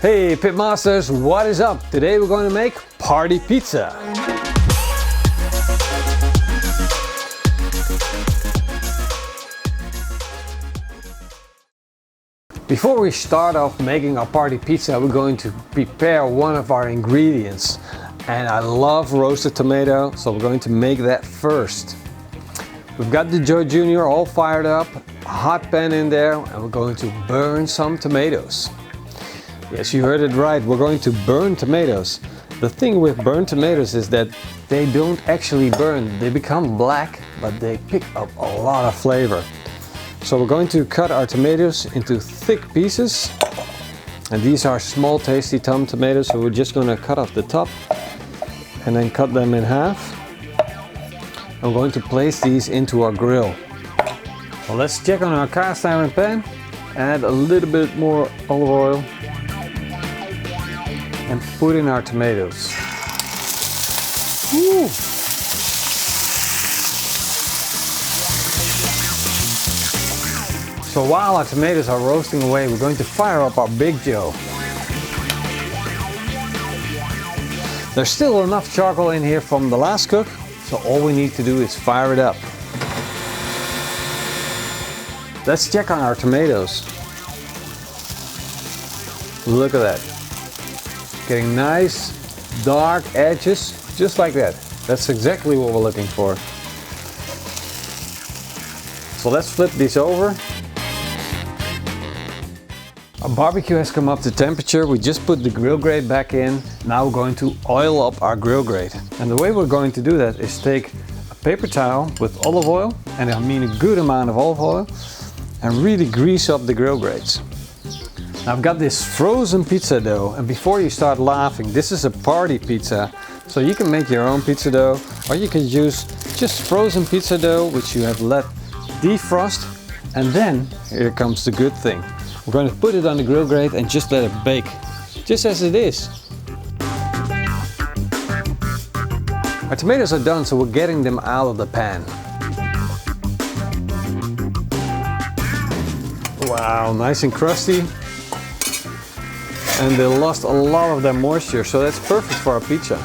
Hey Pitmasters, what is up? Today we're going to make party pizza. Before we start off making our party pizza, we're going to prepare one of our ingredients. And I love roasted tomato, so we're going to make that first. We've got the Joe Jr. all fired up, a hot pan in there, and we're going to burn some tomatoes. Yes, you heard it right, we're going to burn tomatoes. The thing with burnt tomatoes is that they don't actually burn, they become black, but they pick up a lot of flavor. So we're going to cut our tomatoes into thick pieces. And these are small tasty tomatoes, so we're just going to cut off the top and then cut them in half. And we're going to place these into our grill. Well, let's check on our cast iron pan. Add a little bit more olive oil. And put in our tomatoes. Woo. So while our tomatoes are roasting away, we're going to fire up our Big Joe. There's still enough charcoal in here from the last cook, so all we need to do is fire it up. Let's check on our tomatoes. Look at that. Getting nice dark edges, just like that. That's exactly what we're looking for. So let's flip these over. Our barbecue has come up to temperature. We just put the grill grate back in. Now we're going to oil up our grill grate. And the way we're going to do that is take a paper towel with olive oil, and I mean a good amount of olive oil, and really grease up the grill grates. Now I've got this frozen pizza dough, and before you start laughing, this is a party pizza. So you can make your own pizza dough, or you can use just frozen pizza dough which you have let defrost. And then here comes the good thing. We're going to put it on the grill grate and just let it bake, just as it is. Our tomatoes are done, so we're getting them out of the pan. Wow, nice and crusty. And they lost a lot of their moisture, so that's perfect for our pizza.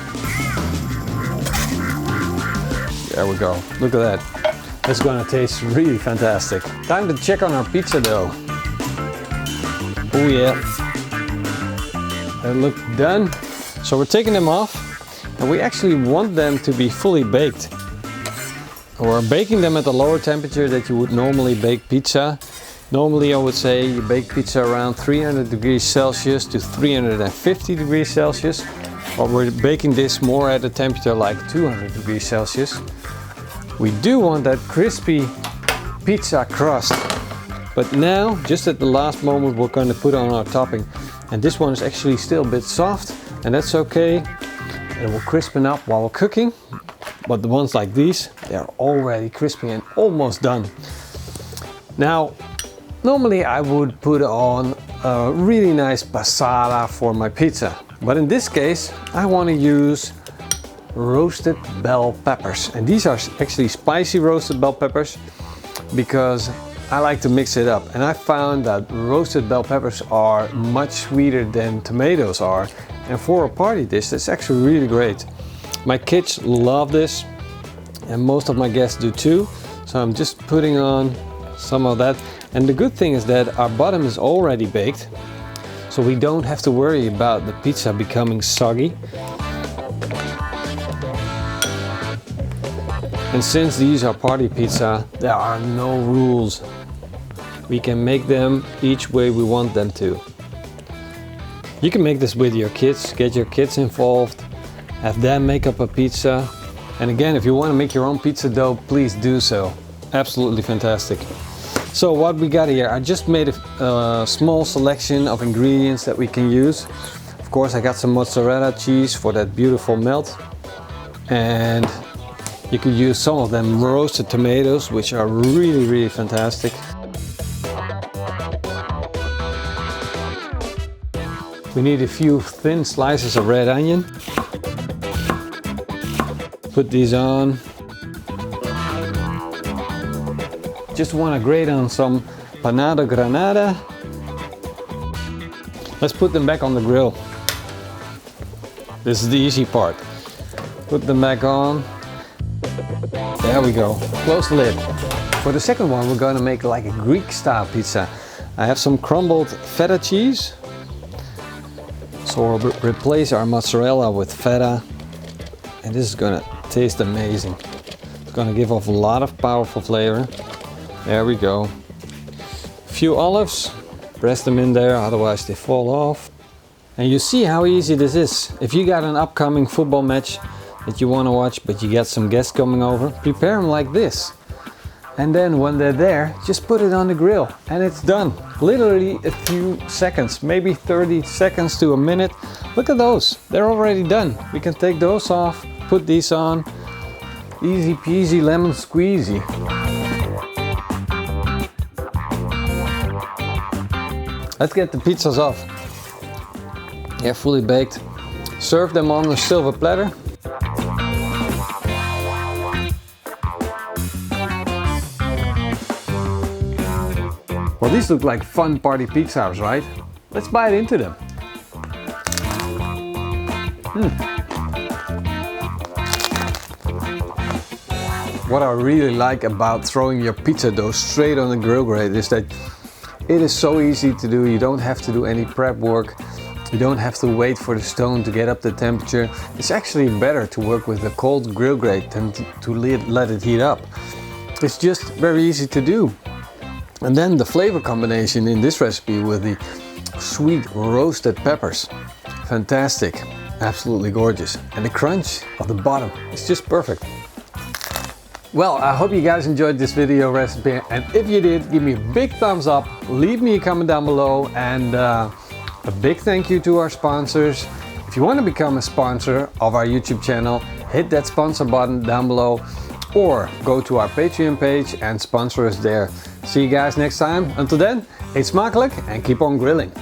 There we go, look at that. That's gonna taste really fantastic. Time to check on our pizza dough. Oh yeah, they look done. So we're taking them off, and we actually want them to be fully baked. We're baking them at the lower temperature that you would normally bake pizza. Normally I would say you bake pizza around 300 degrees Celsius to 350 degrees Celsius. But we're baking this more at a temperature like 200 degrees Celsius. We do want that crispy pizza crust. But now, just at the last moment, we're going to put on our topping. And this one is actually still a bit soft, and that's okay. It will crispen up while we're cooking. But the ones like these, they're already crispy and almost done. Now, normally I would put on a really nice passata for my pizza. But in this case, I want to use roasted bell peppers. And these are actually spicy roasted bell peppers because I like to mix it up. And I found that roasted bell peppers are much sweeter than tomatoes are. And for a party dish, that's actually really great. My kids love this, and most of my guests do too. So I'm just putting on some of that. And the good thing is that our bottom is already baked, so we don't have to worry about the pizza becoming soggy. And since these are party pizza, there are no rules. We can make them each way we want them to. You can make this with your kids, get your kids involved, have them make up a pizza. And again, if you want to make your own pizza dough, please do so. Absolutely fantastic. So what we got here, I just made a small selection of ingredients that we can use. Of course, I got some mozzarella cheese for that beautiful melt. And you could use some of them roasted tomatoes, which are really, really fantastic. We need a few thin slices of red onion. Put these on. Just want to grate on some panado granada. Let's put them back on the grill. This is the easy part. Put them back on. There we go. Close the lid. For the second one, we're going to make like a Greek style pizza. I have some crumbled feta cheese. So we'll replace our mozzarella with feta. And this is going to taste amazing. It's going to give off a lot of powerful flavor. There we go. A few olives. Press them in there, otherwise they fall off. And you see how easy this is. If you got an upcoming football match that you want to watch, but you got some guests coming over, prepare them like this. And then when they're there, just put it on the grill and it's done. Literally a few seconds, maybe 30 seconds to a minute. Look at those, they're already done. We can take those off, put these on. Easy peasy lemon squeezy. Let's get the pizzas off. Yeah, fully baked. Serve them on a silver platter. Well, these look like fun party pizzas, right? Let's bite into them. What I really like about throwing your pizza dough straight on the grill grate is that it is so easy to do. You don't have to do any prep work. You don't have to wait for the stone to get up the temperature. It's actually better to work with a cold grill grate than to let it heat up. It's just very easy to do. And then the flavor combination in this recipe with the sweet roasted peppers. Fantastic, absolutely gorgeous. And the crunch of the bottom is just perfect. Well, I hope you guys enjoyed this video recipe, and if you did, give me a big thumbs up, leave me a comment down below, and a big thank you to our sponsors. If you want to become a sponsor of our YouTube channel, hit that sponsor button down below, or go to our Patreon page and sponsor us there. See you guys next time. Until then, eet smakelijk and keep on grilling.